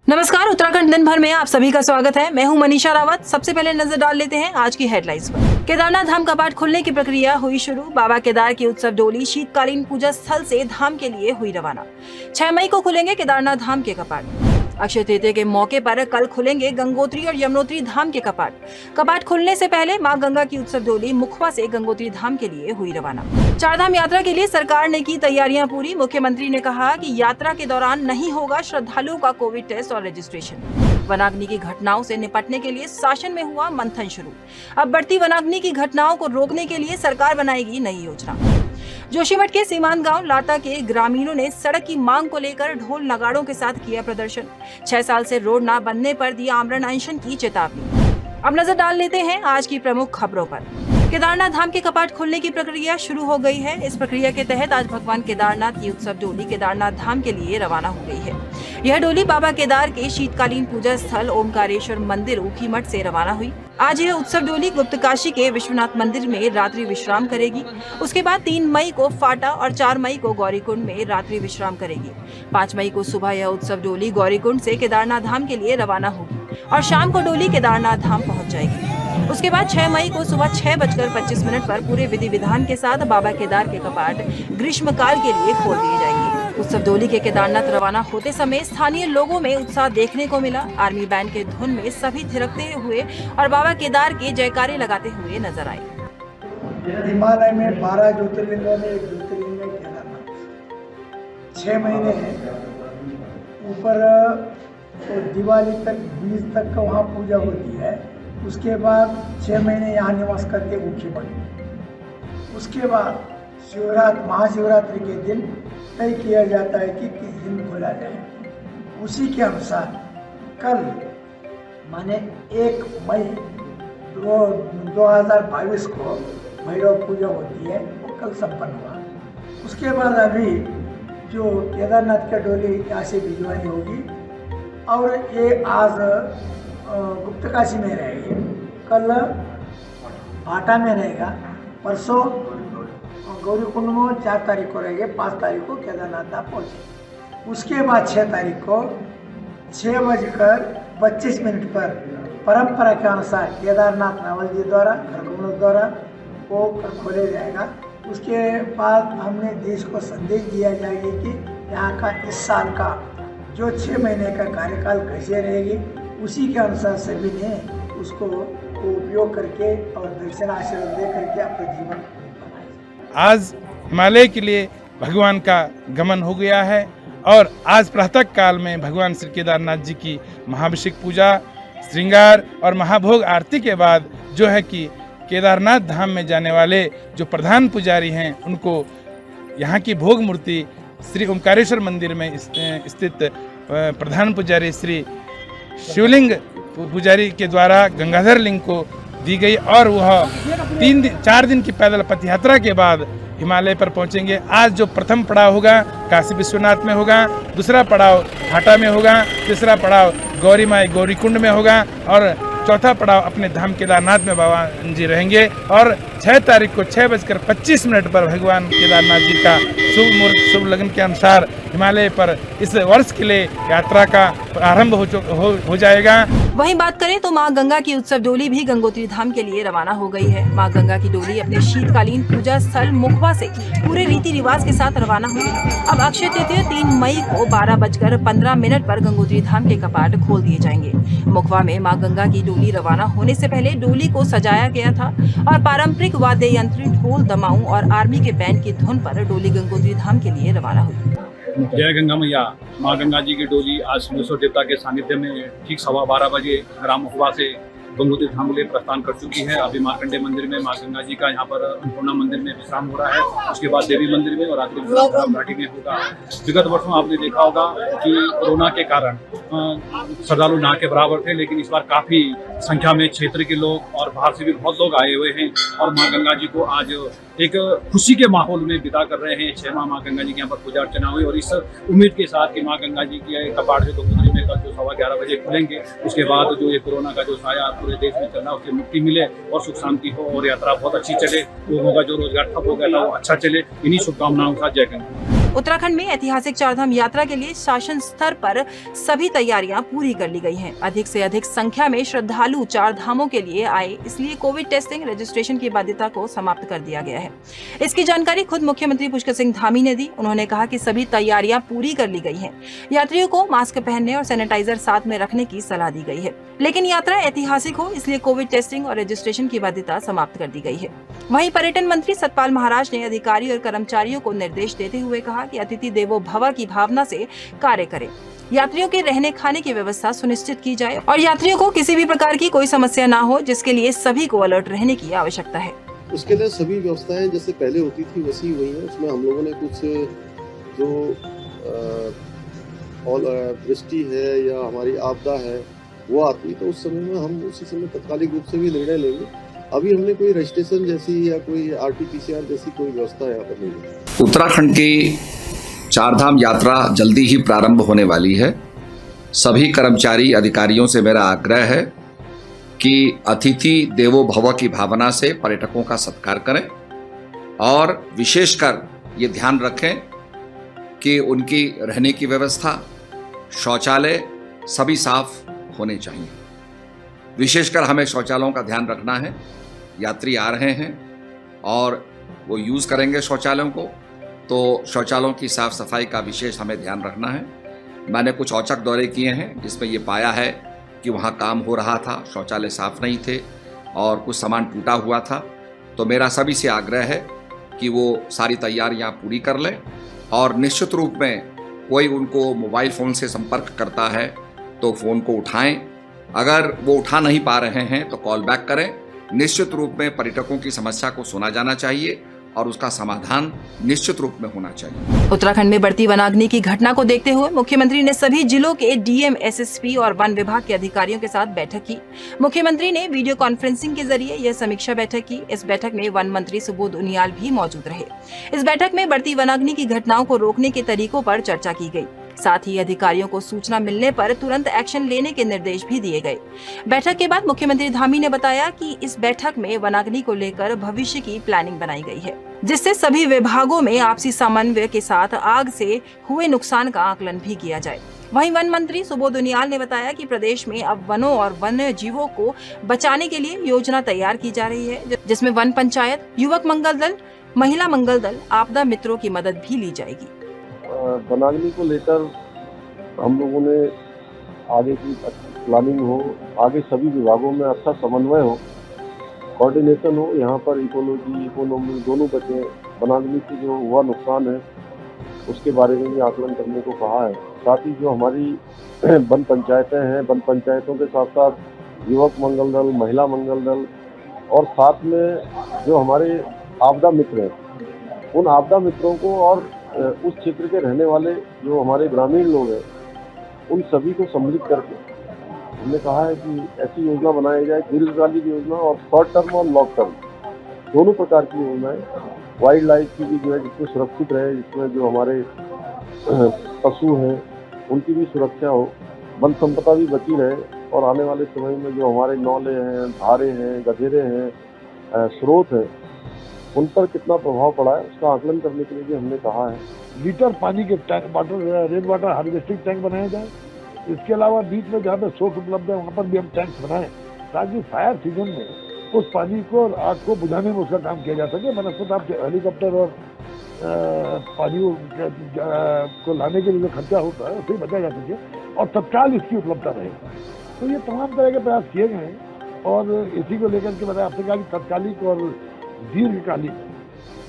नमस्कार, उत्तराखंड दिन भर में आप सभी का स्वागत है। मैं हूं मनीषा रावत। सबसे पहले नजर डाल लेते हैं आज की हेडलाइंस पर। केदारनाथ धाम कपाट खुलने की प्रक्रिया हुई शुरू। बाबा केदार की उत्सव डोली शीतकालीन पूजा स्थल से धाम के लिए हुई रवाना। 6 मई को खुलेंगे केदारनाथ धाम के कपाट। अक्षय तृतीया के मौके पर कल खुलेंगे गंगोत्री और यमुनोत्री धाम के कपाट। कपाट खुलने से पहले मां गंगा की उत्सव डोली मुखवा से गंगोत्री धाम के लिए हुई रवाना। चारधाम यात्रा के लिए सरकार ने की तैयारियां पूरी। मुख्यमंत्री ने कहा कि यात्रा के दौरान नहीं होगा श्रद्धालुओं का कोविड टेस्ट और रजिस्ट्रेशन। वनाग्नि की घटनाओं से निपटने के लिए शासन में हुआ मंथन शुरू। अब बढ़ती वनाग्नि की घटनाओं को रोकने के लिए सरकार बनाएगी नई योजना। जोशीमठ के सीमांत गांव लाता के ग्रामीणों ने सड़क की मांग को लेकर ढोल नगाड़ों के साथ किया प्रदर्शन। 6 साल से रोड न बनने पर दिया आमरण अनशन की चेतावनी। अब नजर डाल लेते हैं आज की प्रमुख खबरों पर। केदारनाथ धाम के कपाट खुलने की प्रक्रिया शुरू हो गई है। इस प्रक्रिया के तहत आज भगवान केदारनाथ की उत्सव डोली केदारनाथ धाम के लिए रवाना हो गई है। यह डोली बाबा केदार के शीतकालीन पूजा स्थल ओमकारेश्वर मंदिर ऊखीमठ से रवाना हुई। आज यह उत्सव डोली गुप्तकाशी के विश्वनाथ मंदिर में रात्रि विश्राम करेगी। उसके बाद 3 मई को फाटा और 4 मई को गौरीकुंड में रात्रि विश्राम करेगी। 5 मई को सुबह यह उत्सव डोली गौरीकुंड से केदारनाथ धाम के लिए रवाना होगी और शाम को डोली केदारनाथ धाम पहुंच जाएगी। उसके बाद 6 मई को सुबह 6:25 पर पूरे विधि विधान के साथ बाबा केदार के कपाट ग्रीष्मकाल के लिए खोल दिए जाएंगे। उत्सव डोली के केदारनाथ रवाना होते समय स्थानीय लोगों में उत्साह देखने को मिला। आर्मी बैंड के धुन में सभी थिरकते हुए और बाबा केदार के जयकारे लगाते हुए नजर आए। हिमालय में 12 ज्योतिर्लिंगों में एक ज्योतिर्लिंग है केदारनाथ। 6 महीने ऊपर तो दिवाली तक 20 तक का वहाँ पूजा होती है। उसके बाद 6 महीने यहाँ निवास करके ऊखीमठ। उसके बाद महाशिवरात्रि के दिन तय किया जाता है कि किस दिन खोला जाए। उसी के अनुसार कल माने 1 मई 2022 को भैरव पूजा होती है, वो कल संपन्न हुआ। उसके बाद अभी जो केदारनाथ का डोली यहाँ से भिजवानी होगी और ये आज गुप्तकाशी में रहेगी, कल भाटा में रहेगा, परसों गौरीकुंड में 4 तारीख को रहेंगे, 5 तारीख को केदारनाथ धाम पहुँचे। उसके बाद 6 तारीख को 6:25 पर परंपरा के अनुसार केदारनाथ नावल जी द्वारा खरगोन द्वारा वो खोले जाएगा। उसके बाद हमने देश को संदेश दिया जाएगी कि यहाँ का इस साल का जो 6 महीने का कार्यकाल कैसे रहेगी, उसी के अनुसार सभी ने उसको उपयोग करके और दर्शन आशीर्वाद दे करके अपना जीवन बनाए। आज हिमालय के लिए भगवान का गमन हो गया है और आज प्रातः काल में भगवान श्री केदारनाथ जी की महाभिषेक पूजा, श्रृंगार और महाभोग आरती के बाद जो है कि केदारनाथ धाम में जाने वाले जो प्रधान पुजारी हैं उनको यहाँ की भोग मूर्ति श्री ओमकारेश्वर मंदिर में स्थित प्रधान पुजारी श्री शिवलिंग पुजारी के द्वारा गंगाधर लिंग को दी गई और वह 4 दिन की पैदल पथ यात्रा के बाद हिमालय पर पहुंचेंगे। आज जो प्रथम पड़ाव होगा काशी विश्वनाथ में होगा, दूसरा पड़ाव भाटा में होगा, तीसरा पड़ाव गौरी माई गौरीकुंड में होगा और चौथा पड़ाव अपने धाम केदारनाथ में बाबा जी रहेंगे। और 6 तारीख को 6:25 पर भगवान केदारनाथ जी का शुभ लग्न के अनुसार हिमालय पर इस वर्ष के लिए यात्रा का प्रारंभ हो जाएगा। वहीं बात करें तो मां गंगा की उत्सव डोली भी गंगोत्री धाम के लिए रवाना हो गई है। मां गंगा की डोली अपने शीतकालीन पूजा स्थल मुखवा से पूरे रीति रिवाज के साथ रवाना हुई। अब अक्षय तृतीया 3 मई को 12:15 पर गंगोत्री धाम के कपाट खोल दिए जाएंगे। मुखवा में मां गंगा की डोली रवाना होने से पहले डोली को सजाया गया था और पारंपरिक वाद्य यंत्र, ढोल, दमाऊ और आर्मी के बैंड की धुन पर डोली गंगोत्री धाम के लिए रवाना हुई। जय गंगा मैया। माँ गंगा जी की डोली आज सिद्धेश्वर देवता के सानिध्य में ठीक 12:15 बजे ग्राम मुखवा से गंगोत्री धाम के लिए प्रस्थान कर चुकी है। अभी मार्कंडे मंदिर में माँ गंगा जी का यहाँ पर अन्नपूर्णा मंदिर में विश्राम हो रहा है। उसके बाद देवी मंदिर में और रात्रि विश्राम घाटी में होगा। विगत वर्षों आपने देखा होगा कि कोरोना के कारण श्रद्धालु ना के बराबर थे, लेकिन इस बार काफी संख्या में क्षेत्र के लोग और बाहर से भी बहुत लोग आए हुए हैं और माँ गंगा जी को आज एक खुशी के माहौल में बिता कर रहे हैं। 6 माह गंगा जी के यहाँ पर पूजा अर्चना हुई और इस उम्मीद के साथ कि माँ गंगा जी के कपाट जो गंगोत्री में कल जो 11:15 बजे खुलेंगे, उसके बाद जो ये कोरोना का जो साया पूरे देश में चल रहा है उससे मुक्ति मिले और सुख शांति हो और यात्रा बहुत अच्छी चले, लोगों का जो रोजगार ठप हो गया था वो अच्छा चले। इन्हीं शुभकामनाओं के साथ जय गंगा। उत्तराखंड में ऐतिहासिक चारधाम यात्रा के लिए शासन स्तर पर सभी तैयारियां पूरी कर ली गई हैं। अधिक से अधिक संख्या में श्रद्धालु चार धामों के लिए आए, इसलिए कोविड टेस्टिंग रजिस्ट्रेशन की बाध्यता को समाप्त कर दिया गया है। इसकी जानकारी खुद मुख्यमंत्री पुष्कर सिंह धामी ने दी। उन्होंने कहा कि सभी तैयारियां पूरी कर ली गई हैं। यात्रियों को मास्क पहनने और सैनिटाइजर साथ में रखने की सलाह दी गई है, लेकिन यात्रा ऐतिहासिक हो इसलिए कोविड टेस्टिंग और रजिस्ट्रेशन की बाध्यता समाप्त कर दी गई है। वहीं पर्यटन मंत्री सतपाल महाराज ने अधिकारी और कर्मचारियों को निर्देश देते हुए कहा कि अतिथि देवो भव की भावना से कार्य करें, यात्रियों के रहने खाने की व्यवस्था सुनिश्चित की जाए और यात्रियों को किसी भी प्रकार की कोई समस्या ना हो, जिसके लिए सभी को अलर्ट रहने की आवश्यकता है। उसके लिए सभी व्यवस्थाएं जैसे पहले होती थी वैसी हुई हैं। उसमें हम लोगों ने कुछ जो वृष्टि है या हमारी आपदा है वो आती, तो उस समय में हम उसी समय तत्कालिक रूप से भी निर्णय लेंगे। अभी हमने कोई रजिस्ट्रेशन जैसी या कोई RT-PCR जैसी कोई व्यवस्था यहाँ पर नहीं है। उत्तराखंड की चारधाम यात्रा जल्दी ही प्रारंभ होने वाली है। सभी कर्मचारी अधिकारियों से मेरा आग्रह है कि अतिथि देवो भव की भावना से पर्यटकों का सत्कार करें और विशेषकर ये ध्यान रखें कि उनकी रहने की व्यवस्था, शौचालय सभी साफ होने चाहिए। विशेषकर हमें शौचालयों का ध्यान रखना है। यात्री आ रहे हैं और वो यूज़ करेंगे शौचालयों को, तो शौचालयों की साफ सफाई का विशेष हमें ध्यान रखना है। मैंने कुछ औचक दौरे किए हैं जिसमें ये पाया है कि वहाँ काम हो रहा था, शौचालय साफ नहीं थे और कुछ सामान टूटा हुआ था। तो मेरा सभी से आग्रह है कि वो सारी तैयारियाँ पूरी कर लें और निश्चित रूप में कोई उनको मोबाइल फ़ोन से संपर्क करता है तो फ़ोन को उठाएं। अगर वो उठा नहीं पा रहे हैं तो कॉल बैक करें। निश्चित रूप में पर्यटकों की समस्या को सुना जाना चाहिए और उसका समाधान निश्चित रूप में होना चाहिए। उत्तराखंड में बढ़ती वनाग्नि की घटना को देखते हुए मुख्यमंत्री ने सभी जिलों के DM, SSP और वन विभाग के अधिकारियों के साथ बैठक की। मुख्यमंत्री ने वीडियो कॉन्फ्रेंसिंग के जरिए यह समीक्षा बैठक की। इस बैठक में वन मंत्री सुबोध उनियाल भी मौजूद रहे। इस बैठक में बढ़ती वनाग्नि की घटनाओं को रोकने के तरीकों पर चर्चा की गई। साथ ही अधिकारियों को सूचना मिलने पर तुरंत एक्शन लेने के निर्देश भी दिए गए। बैठक के बाद मुख्यमंत्री धामी ने बताया कि इस बैठक में वनाग्नि को लेकर भविष्य की प्लानिंग बनाई गई है, जिससे सभी विभागों में आपसी समन्वय के साथ आग से हुए नुकसान का आकलन भी किया जाए। वहीं वन मंत्री सुबोध उनियाल ने बताया कि प्रदेश में अब वनों और वन्य जीवों को बचाने के लिए योजना तैयार की जा रही है, जिसमें वन पंचायत, युवक मंगल दल, महिला मंगल दल, आपदा मित्रों की मदद भी ली जाएगी। वनाग्नि को लेकर हम लोगों ने आगे की प्लानिंग हो, आगे सभी विभागों में अच्छा समन्वय हो, कोऑर्डिनेशन हो। यहाँ पर इकोलॉजी, इकोनॉमी दोनों बचे। वनाग्नि से जो हुआ नुकसान है उसके बारे में भी आकलन करने को कहा है। साथ ही जो हमारी वन पंचायतें हैं, वन पंचायतों के साथ साथ युवक मंगल दल, महिला मंगल दल और साथ में जो हमारे आपदा मित्र हैं, उन आपदा मित्रों को और उस क्षेत्र के रहने वाले जो हमारे ग्रामीण लोग हैं उन सभी को सम्मिलित करके हमने कहा है कि ऐसी योजना बनाई जाए, दीर्घकालिक योजना और शॉर्ट टर्म और लॉन्ग टर्म दोनों प्रकार की योजनाएं। वाइल्ड लाइफ की भी जो है जिसमें सुरक्षित रहे, जिसमें जो हमारे पशु हैं उनकी भी सुरक्षा हो, वन संपदा भी बची रहे और आने वाले समय में जो हमारे नौले हैं, धारे हैं, गधेरे हैं, स्रोत हैं, उन पर कितना प्रभाव पड़ा है उसका आकलन करने के लिए भी हमने कहा है। लीटर पानी के tank, rain water harvesting tank बनाए जाए। इसके अलावा बीच में जहाँ पे सोर्स उपलब्ध है वहाँ पर भी हम टैंक्स बनाएं ताकि फायर सीजन में उस पानी को और आग को बुझाने में उसका काम किया जा सके। बनस्पत आप हेलीकॉप्टर और पानी को लाने के लिए जो खर्चा होता है उसे बचा जा सके और तत्काल इसकी उपलब्धता रहे। तो ये तमाम तरह के प्रयास किए गए हैं और इसी को लेकर के मैंने आपसे कहा कि तत्कालिक और दीर्घकालिक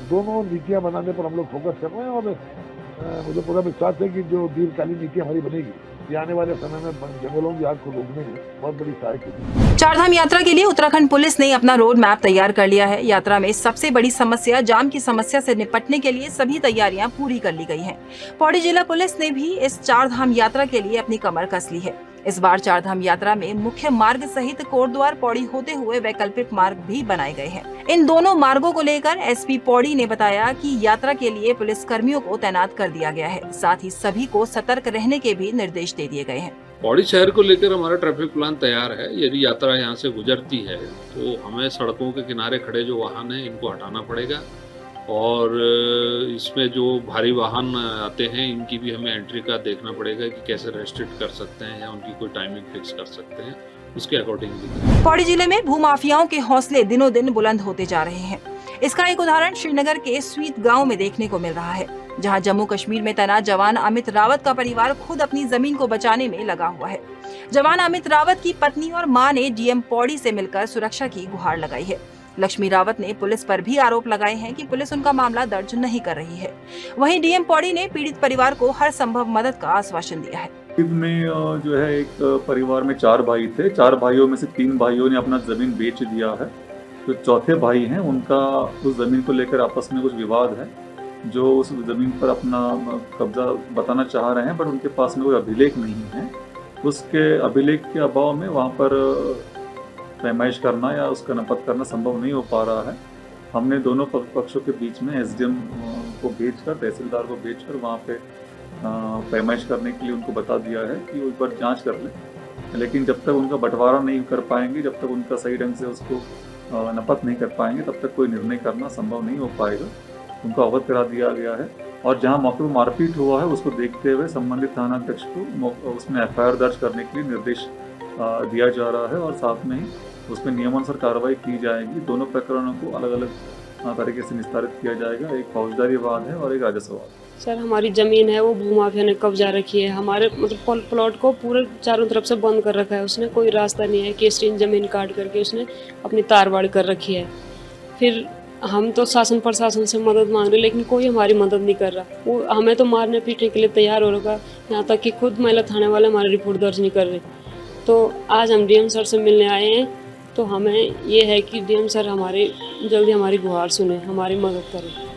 दोनों नीतियां बनाने पर हम लोग फोकस कर रहे हैं और मुझे पूरा विश्वास है कि जो दीर्घकालीन नीति हमारी बनेगी ये आने वाले समय में जंगलों की आग को रोकने में बहुत बड़ी सहायक होगी। चारधाम यात्रा के लिए उत्तराखंड पुलिस ने अपना रोड मैप तैयार कर लिया है। यात्रा में सबसे बड़ी समस्या जाम की समस्या से निपटने के लिए सभी तैयारियां पूरी कर ली गई हैं। पौड़ी जिला पुलिस ने भी इस चारधाम यात्रा के लिए अपनी कमर कस ली है। इस बार चारधाम यात्रा में मुख्य मार्ग सहित कोटद्वार पौड़ी होते हुए वैकल्पिक मार्ग भी बनाए गए हैं। इन दोनों मार्गों को लेकर SP पौड़ी ने बताया कि यात्रा के लिए पुलिस कर्मियों को तैनात कर दिया गया है, साथ ही सभी को सतर्क रहने के भी निर्देश दे दिए गए हैं। पौड़ी शहर को लेकर हमारा ट्रैफिक प्लान तैयार है। यदि यात्रा यहाँ से गुजरती है तो हमें सड़कों के किनारे खड़े जो वाहन हैं इनको हटाना पड़ेगा और इसमें जो भारी वाहन आते हैं इनकी भी हमें एंट्री का देखना पड़ेगा कि कैसे रेस्ट्रिक्ट कर सकते हैं या उनकी कोई टाइमिंग फिक्स कर सकते हैं, उसके अकॉर्डिंगली। पौड़ी जिले में भूमाफियाओं के हौसले दिनों दिन बुलंद होते जा रहे हैं। इसका एक उदाहरण श्रीनगर के स्वीत गांव में देखने को मिल रहा है, जहां जम्मू कश्मीर में तैनात जवान अमित रावत का परिवार खुद अपनी जमीन को बचाने में लगा हुआ है। जवान अमित रावत की पत्नी और मां ने डीएम पौड़ी से मिलकर सुरक्षा की गुहार लगाई है। लक्ष्मी रावत ने पुलिस पर भी आरोप लगाए हैं कि पुलिस उनका मामला दर्ज नहीं कर रही है। वहीं डीएम पौड़ी ने पीड़ित परिवार को हर संभव मदद का आश्वासन दिया है। में जो है एक परिवार में 4 भाई थे। 4 भाइयों में से 3 भाइयों ने अपना जमीन बेच दिया है। जो चौथे भाई हैं उनका उस जमीन को लेकर आपस में कुछ विवाद है, जो उस जमीन पर अपना कब्जा बताना चाह रहे हैं, बट उनके पास में कोई अभिलेख नहीं है। उसके अभिलेख के अभाव में वहाँ पर पैमाइश करना या उसका नपत करना संभव नहीं हो पा रहा है। हमने दोनों पक्षों के बीच में एसडीएम को भेजकर, तहसीलदार को भेजकर वहाँ पे पैमाइश करने के लिए उनको बता दिया है कि वो एक बार जाँच कर लें। लेकिन जब तक उनका बंटवारा नहीं कर पाएंगे, जब तक उनका सही ढंग से उसको नपत नहीं कर पाएंगे, तब तक कोई निर्णय करना संभव नहीं हो पाएगा। उनको अवगत करा दिया गया है और जहां मौके पर मारपीट हुआ है उसको देखते हुए संबंधित थानाध्यक्ष को उसमें एफआईआर दर्ज करने के लिए निर्देश दिया जा रहा है और साथ में ही उसमें नियमानुसार कार्रवाई की जाएगी। दोनों प्रकरणों को अलग अलग तरीके से निस्तारित किया जाएगा। एक फौजदारी वाद है और एक राजस्व वाद। सर, हमारी ज़मीन है वो भूमाफिया ने कब्जा रखी है। हमारे मतलब प्लॉट को पूरे चारों तरफ से बंद कर रखा है उसने। कोई रास्ता नहीं है कि ज़मीन काट करके उसने अपनी तारबाड़ कर रखी है। फिर हम तो शासन प्रशासन से मदद मांग रहे, लेकिन कोई हमारी मदद नहीं कर रहा। वो हमें तो मारने पीटने के लिए तैयार हो रखा, यहाँ तक कि खुद महिला थाने वाले हमारी रिपोर्ट दर्ज नहीं कर रहे। तो आज हम डीएम सर से मिलने आए हैं, तो हमें ये है कि डीएम सर जल्दी हमारी गुहार सुने, हमारी मदद करें।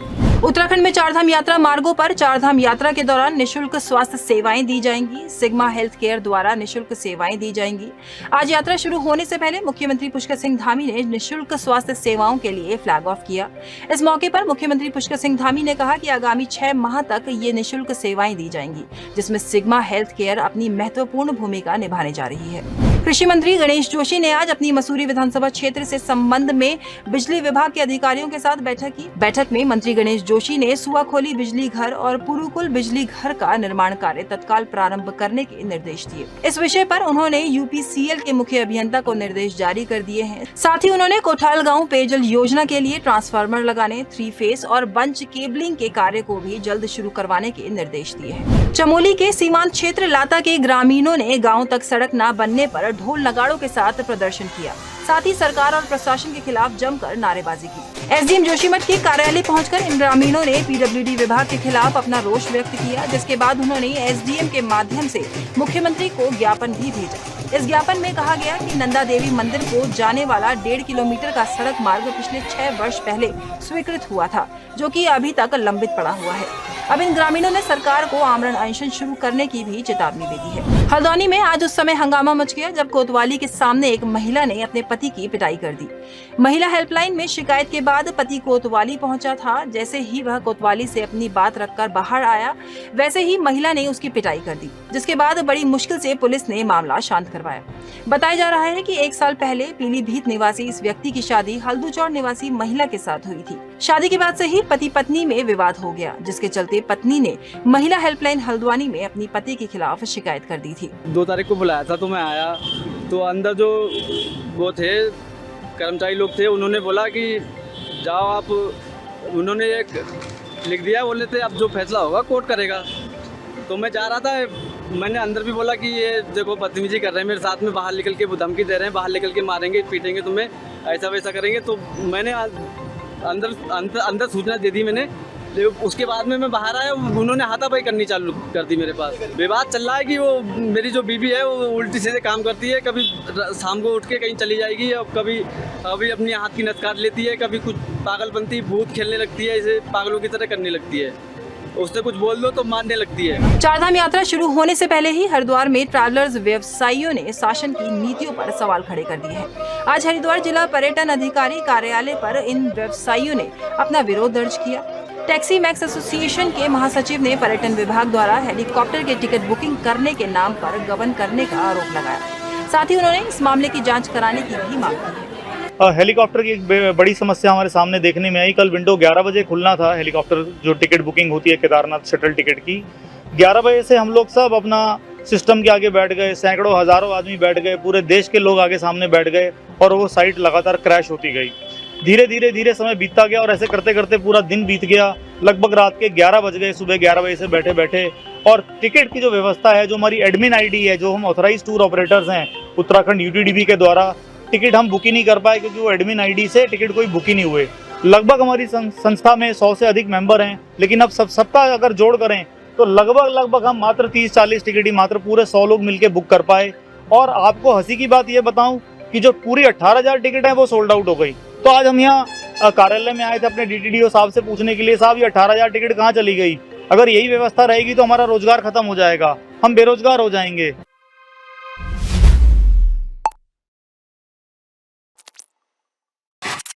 उत्तराखंड में चारधाम यात्रा मार्गों पर चारधाम यात्रा के दौरान निशुल्क स्वास्थ्य सेवाएं दी जाएंगी। सिग्मा हेल्थ केयर द्वारा निशुल्क सेवाएं दी जाएंगी। आज यात्रा शुरू होने से पहले मुख्यमंत्री पुष्कर सिंह धामी ने निशुल्क स्वास्थ्य सेवाओं के लिए फ्लैग ऑफ किया। इस मौके पर मुख्यमंत्री पुष्कर सिंह धामी ने कहा कि आगामी 6 माह तक ये निशुल्क सेवाएं दी जाएंगी, जिसमें सिग्मा हेल्थ केयर अपनी महत्वपूर्ण भूमिका निभाने जा रही है। कृषि मंत्री गणेश जोशी ने आज अपनी मसूरी विधानसभा क्षेत्र से संबंध में बिजली विभाग के अधिकारियों के साथ बैठक की। बैठक में मंत्री गणेश जोशी ने सुआखोली बिजली घर और पुरुकुल बिजली घर का निर्माण कार्य तत्काल प्रारंभ करने के निर्देश दिए। इस विषय पर उन्होंने यूपीसीएल के मुख्य अभियंता को निर्देश जारी कर दिए हैं। साथ ही उन्होंने कोठाल गाँव पेयजल योजना के लिए ट्रांसफार्मर लगाने, 3 फेस और बंच केबलिंग के कार्य को भी जल्द शुरू करवाने के निर्देश दिए हैं। चमोली के सीमांत क्षेत्र लाता के ग्रामीणों ने गाँव तक सड़क न बनने पर ढोल नगाड़ों के साथ प्रदर्शन किया। साथ ही सरकार और प्रशासन के खिलाफ जमकर नारेबाजी की। एसडीएम जोशीमठ के कार्यालय पहुंचकर इन ग्रामीणों ने पीडब्ल्यूडी विभाग के खिलाफ अपना रोष व्यक्त किया, जिसके बाद उन्होंने एसडीएम के माध्यम से मुख्यमंत्री को ज्ञापन भी भेजा। इस ज्ञापन में कहा गया कि नंदा देवी मंदिर को जाने वाला 1.5 किलोमीटर का सड़क मार्ग पिछले 6 वर्ष पहले स्वीकृत हुआ था, जो कि अभी तक लंबित पड़ा हुआ है। अब इन ग्रामीणों ने सरकार को आमरण अनशन शुरू करने की भी चेतावनी दे दी है। हल्द्वानी में आज उस समय हंगामा मच गया जब कोतवाली के सामने एक महिला ने अपने पति की पिटाई कर दी। महिला हेल्पलाइन में शिकायत के बाद पति कोतवाली पहुंचा था। जैसे ही वह कोतवाली से अपनी बात रखकर बाहर आया, वैसे ही महिला ने उसकी पिटाई कर दी, जिसके बाद बड़ी मुश्किल से पुलिस ने मामला शांत करवाया। बताया जा रहा है कि 1 साल पहले पीलीभीत निवासी इस व्यक्ति की शादी हल्दूचौड़ निवासी महिला के साथ हुई थी। शादी के बाद से ही पति पत्नी में विवाद हो गया, जिसके चलते पत्नी ने महिला हेल्पलाइन हल्द्वानी में अपनी पति के खिलाफ शिकायत कर दी थी। 2 तारीख को बुलाया था तो मैं आया, तो अंदर जो वो थे कर्मचारी लोग थे, उन्होंने बोला कि जाओ आप, उन्होंने एक लिख दिया, बोले थे अब जो फैसला होगा कोर्ट करेगा। तो मैं जा रहा था, मैंने अंदर भी बोला कि ये देखो बदतमीजी कर रहे हैं मेरे साथ में, बाहर निकल के वो धमकी दे रहे हैं, बाहर निकल के मारेंगे पीटेंगे तुम्हें, ऐसा वैसा करेंगे। तो मैंने अंदर सूचना दे दी मैंने। उसके बाद में मैं बाहर आया, उन्होंने हाथापाई करनी चालू कर दी मेरे पास। विवाद चल रहा है कि वो मेरी जो बीबी है वो उल्टी सीधे काम करती है, कभी शाम को उठ के कहीं चली जाएगी और कभी अपनी हाथ की नस काट लेती है, कभी कुछ पागलपंती भूत खेलने लगती है, इसे पागलों की तरह करने लगती है, उससे कुछ बोल दो तो मारने लगती है। चारधाम यात्रा शुरू होने से पहले ही हरिद्वार में ट्रैवलर्स व्यवसायियों ने शासन की नीतियों पर सवाल खड़े कर दिए हैं। आज हरिद्वार जिला पर्यटन अधिकारी कार्यालय पर इन व्यवसायियों ने अपना विरोध दर्ज किया। टैक्सी मैक्स एसोसिएशन के महासचिव ने पर्यटन विभाग द्वारा हेलीकॉप्टर के टिकट बुकिंग करने के नाम पर गबन करने का आरोप लगाया। साथ ही उन्होंने इस मामले की जांच कराने की भी मांग की है। हेलीकॉप्टर की एक बड़ी समस्या हमारे सामने देखने में आई। कल विंडो 11 बजे खुलना था हेलीकॉप्टर जो टिकट बुकिंग होती है केदारनाथ शटल टिकट की। 11 बजे से हम लोग सब अपना सिस्टम के आगे बैठ गए, सैकड़ों हज़ारों आदमी बैठ गए, पूरे देश के लोग आगे सामने बैठ गए और वो साइट लगातार क्रैश होती गई। धीरे समय बीतता गया और ऐसे करते करते पूरा दिन बीत गया। लगभग रात के 11 बज गए, सुबह 11 बजे से बैठे बैठे। और टिकट की जो व्यवस्था है, जो हमारी एडमिन आईडी है, जो हम ऑथराइज टूर ऑपरेटर्स हैं उत्तराखंड यूटीडीपी के द्वारा, टिकट हम बुक ही नहीं कर पाए क्योंकि वो एडमिन आईडी से टिकट कोई बुक ही नहीं हुए। लगभग हमारी संस्था में 100 से अधिक मेंबर हैं, लेकिन अब सबका अगर जोड़ करें तो लगभग हम मात्र 30-40 टिकट ही मात्र पूरे 100 लोग मिलकर बुक कर पाए। और आपको हंसी की बात ये बताऊं कि जो पूरी 18,000 टिकट है वो सोल्ड आउट हो गई। तो आज हम यहाँ कार्यालय में आए थे अपने डीटीडीओ साहब से पूछने के लिए, साहब ये 18,000 टिकट कहाँ चली गई? अगर यही व्यवस्था रहेगी तो हमारा रोजगार खत्म हो जाएगा, हम बेरोजगार हो जाएंगे।